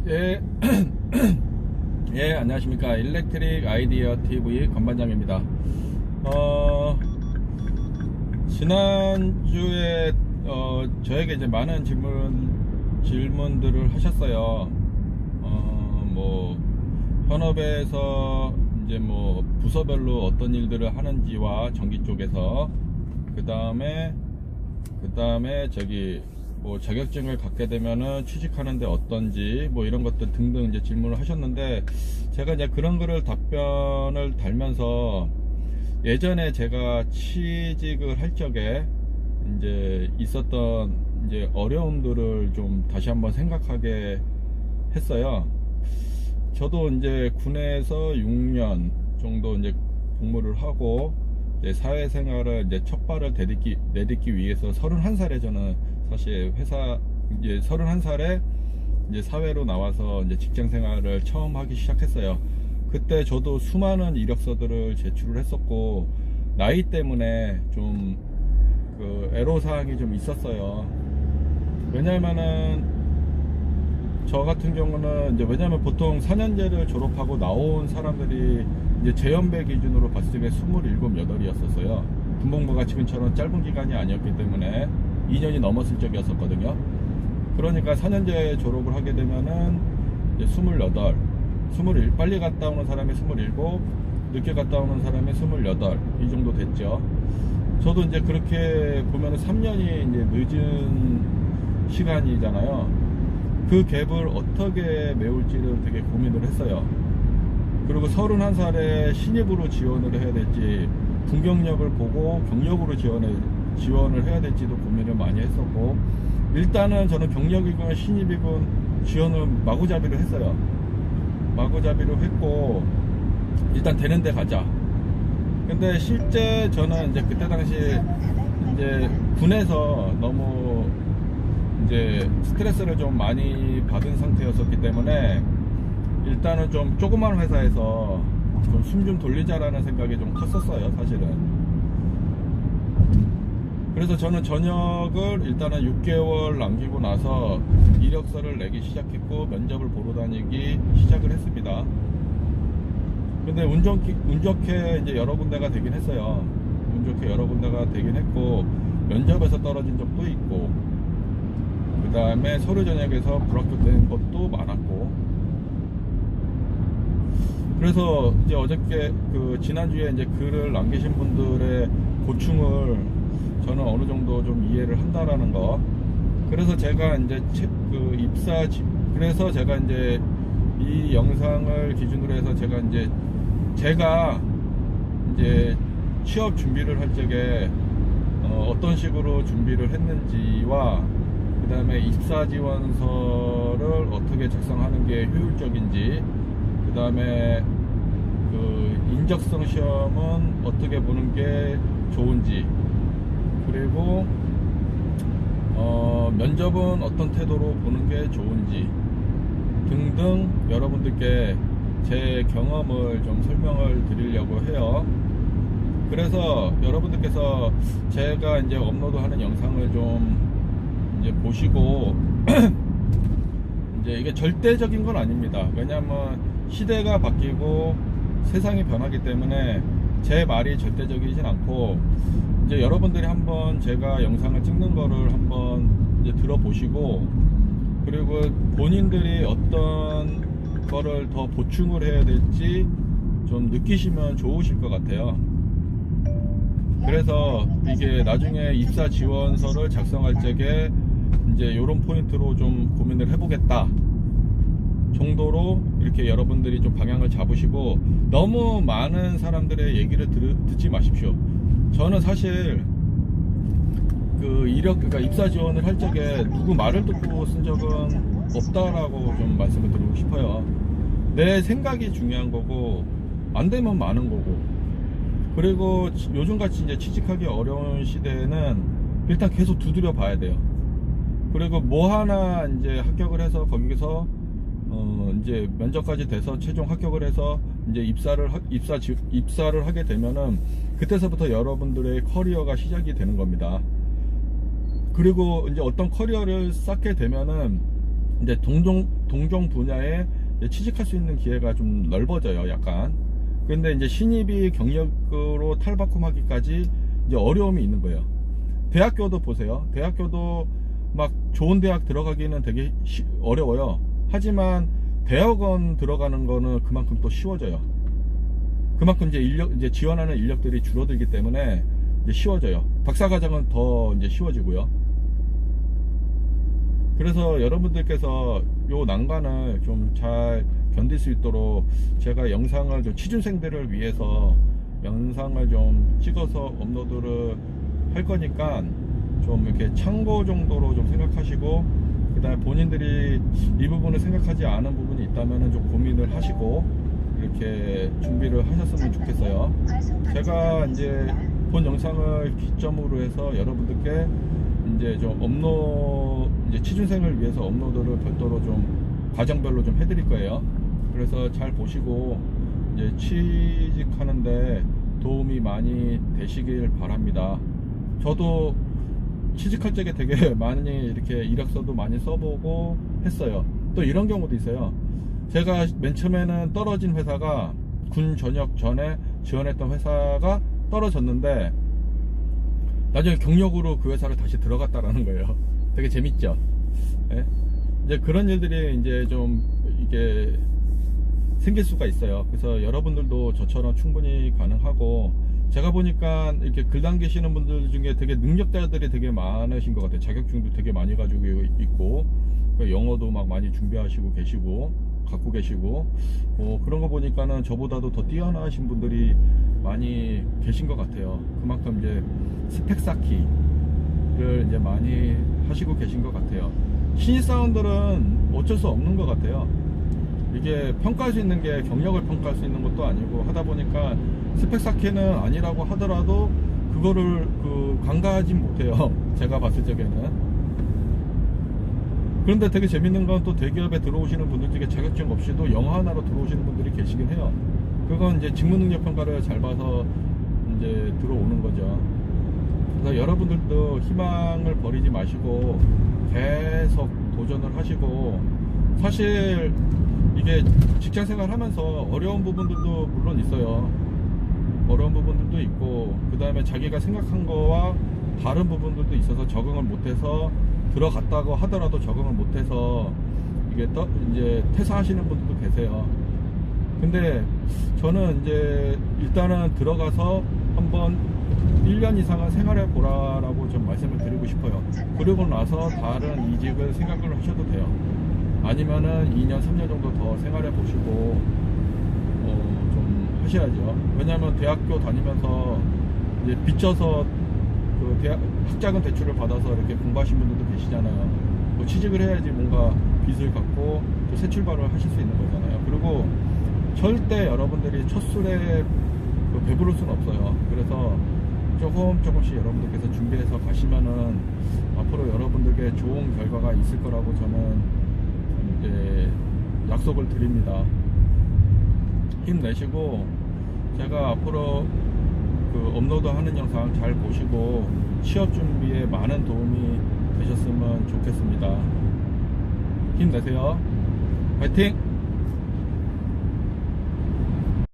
예, 예, 안녕하십니까. 일렉트릭 아이디어 TV 건반장입니다. 지난주에, 저에게 이제 많은 질문들을 하셨어요. 현업에서 이제 부서별로 어떤 일들을 하는지와 전기 쪽에서, 그 다음에 자격증을 갖게 되면은 취직하는데 어떤지 이런 것들 등등 이제 질문을 하셨는데, 제가 이제 그런 거를 답변을 달면서 예전에 제가 취직을 할 적에 이제 있었던 이제 어려움들을 좀 다시 한번 생각하게 했어요. 저도 이제 군에서 6년 정도 이제 복무를 하고 이제 사회생활을 이제 첫 발을 내딛기 위해서 31살에 저는 사실 이제 31살에 이제 사회로 나와서 이제 직장 생활을 처음 하기 시작했어요. 그때 저도 수많은 이력서들을 제출을 했었고, 나이 때문에 좀 애로사항이 좀 있었어요. 왜냐면은 저 같은 경우는 왜냐면 보통 4년제를 졸업하고 나온 사람들이 이제 제 연배 기준으로 봤을 때 27, 8이었었어요. 군복무가 지금처럼 짧은 기간이 아니었기 때문에 2년이 넘었을 적이었었거든요. 그러니까 4년제 졸업을 하게 되면은 이제 21, 빨리 갔다 오는 사람이 27, 늦게 갔다 오는 사람이 28, 이 정도 됐죠. 저도 이제 그렇게 보면은 3년이 이제 늦은 시간이잖아요. 그 갭을 어떻게 메울지를 되게 고민을 했어요. 그리고 31살에 신입으로 지원을 해야 될지, 군경력을 보고 경력으로 지원을 해야 될지도 고민을 많이 했었고, 일단은 저는 경력이건 신입이건 지원을 마구잡이로 했어요. 마구잡이로 했고, 일단 되는 데 가자. 근데 실제 저는 이제 그때 당시 이제 군에서 너무 이제 스트레스를 좀 많이 받은 상태였었기 때문에, 일단은 좀 조그만 회사에서 좀 숨 좀 돌리자라는 생각이 좀 컸었어요, 사실은. 그래서 저는 전역을 일단은 6개월 남기고 나서 이력서를 내기 시작했고, 면접을 보러 다니기 시작을 했습니다. 근데 운 좋게 이제 여러 군데가 되긴 했어요. 운 좋게 여러 군데가 되긴 했고, 면접에서 떨어진 적도 있고, 그 다음에 서류 전형에서 불합격된 것도 많았고. 그래서 이제 지난주에 이제 글을 남기신 분들의 고충을 저는 어느 정도 좀 이해를 한다라는 거. 그래서 제가 이제 그래서 제가 이제 이 영상을 기준으로 해서 제가 이제 취업 준비를 할 적에 어떤 식으로 준비를 했는지와, 그 다음에 입사 지원서를 어떻게 작성하는 게 효율적인지, 그 다음에 인적성 시험은 어떻게 보는 게 좋은지, 그리고 면접은 어떤 태도로 보는 게 좋은지 등등 여러분들께 제 경험을 좀 설명을 드리려고 해요. 그래서 여러분들께서 제가 이제 업로드하는 영상을 좀 이제 보시고 이제 이게 절대적인 건 아닙니다. 왜냐하면 시대가 바뀌고 세상이 변하기 때문에 제 말이 절대적이진 않고, 이제 여러분들이 한번 제가 영상을 찍는 거를 한번 이제 들어보시고, 그리고 본인들이 어떤 거를 더 보충을 해야 될지 좀 느끼시면 좋으실 것 같아요. 그래서 이게 나중에 입사 지원서를 작성할 적에 이제 요런 포인트로 좀 고민을 해보겠다 정도로 이렇게 여러분들이 좀 방향을 잡으시고, 너무 많은 사람들의 얘기를 듣지 마십시오. 저는 사실 그러니까 입사 지원을 할 적에 누구 말을 듣고 쓴 적은 없다라고 좀 말씀을 드리고 싶어요. 내 생각이 중요한 거고, 안 되면 많은 거고, 그리고 요즘같이 이제 취직하기 어려운 시대에는 일단 계속 두드려 봐야 돼요. 그리고 하나 이제 합격을 해서 거기서 이제 면접까지 돼서 최종 합격을 해서 이제 입사를 하게 되면은 그때서부터 여러분들의 커리어가 시작이 되는 겁니다. 그리고 이제 어떤 커리어를 쌓게 되면은 이제 동종 분야에 취직할 수 있는 기회가 좀 넓어져요, 약간. 근데 이제 신입이 경력으로 탈바꿈하기까지 이제 어려움이 있는 거예요. 대학교도 보세요. 대학교도 막 좋은 대학 들어가기는 되게 어려워요. 하지만 대학원 들어가는 거는 그만큼 또 쉬워져요. 그만큼 이제 지원하는 인력들이 줄어들기 때문에 이제 쉬워져요. 박사과정은 더 이제 쉬워지고요. 그래서 여러분들께서 요 난관을 좀 잘 견딜 수 있도록 제가 영상을 좀 취준생들을 위해서 영상을 좀 찍어서 업로드를 할 거니까 좀 이렇게 참고 정도로 좀 생각하시고, 그 다음에 본인들이 이 부분을 생각하지 않은 부분이 있다면 좀 고민을 하시고 이렇게 준비를 하셨으면 좋겠어요. 제가 이제 본 영상을 기점으로 해서 여러분들께 이제 좀 이제 취준생을 위해서 업로드를 별도로 좀 과정별로 좀 해드릴 거예요. 그래서 잘 보시고 이제 취직하는데 도움이 많이 되시길 바랍니다. 저도 취직할 적에 되게 많이 이렇게 이력서도 많이 써보고 했어요. 또 이런 경우도 있어요. 제가 맨 처음에는 떨어진 회사가 군 전역 전에 지원했던 회사가 떨어졌는데 나중에 경력으로 그 회사를 다시 들어갔다라는 거예요. 되게 재밌죠? 예? 이제 그런 일들이 이제 좀 이게 생길 수가 있어요. 그래서 여러분들도 저처럼 충분히 가능하고, 제가 보니까 이렇게 글 남기시는 분들 중에 되게 능력자들이 되게 많으신 것 같아요. 자격증도 되게 많이 가지고 있고, 영어도 막 많이 준비하시고 계시고 갖고 계시고, 그런 거 보니까는 저보다도 더 뛰어나신 분들이 많이 계신 것 같아요. 그만큼 이제 스펙 쌓기를 이제 많이 하시고 계신 것 같아요. 신입사원들은 어쩔 수 없는 것 같아요. 이게 평가할 수 있는 게 경력을 평가할 수 있는 것도 아니고 하다 보니까 스펙 쌓기는 아니라고 하더라도 그거를 간과하진 못해요. 제가 봤을 적에는. 그런데 되게 재밌는 건 또 대기업에 들어오시는 분들 중에 자격증 없이도 영어 하나로 들어오시는 분들이 계시긴 해요. 그건 이제 직무능력 평가를 잘 봐서 이제 들어오는 거죠. 그래서 여러분들도 희망을 버리지 마시고 계속 도전을 하시고, 사실 이게 직장생활 하면서 어려운 부분들도 물론 있어요. 어려운 부분들도 있고, 그 다음에 자기가 생각한 거와 다른 부분들도 있어서 적응을 못해서 들어갔다고 하더라도 적응을 못해서 이게 이제 퇴사하시는 분들도 계세요. 근데 저는 이제 일단은 들어가서 한번 1년 이상은 생활해 보라라고 좀 말씀을 드리고 싶어요. 그리고 나서 다른 이직을 생각을 하셔도 돼요. 아니면은 2년 3년 정도 더 생활해 보시고 좀 하셔야죠. 왜냐하면 대학교 다니면서 이제 빚져서 학자금 대출을 받아서 이렇게 공부하신 분들도 계시잖아요. 뭐 취직을 해야지 뭔가 빚을 갚고 또 새 출발을 하실 수 있는 거잖아요. 그리고 절대 여러분들이 첫 술에 배부를 수는 없어요. 그래서 조금씩 여러분들께서 준비해서 가시면은 앞으로 여러분들께 좋은 결과가 있을 거라고 저는 이제 약속을 드립니다. 힘내시고, 제가 앞으로 업로드하는 영상 잘 보시고 취업 준비에 많은 도움이 되셨으면 좋겠습니다. 힘내세요. 파이팅!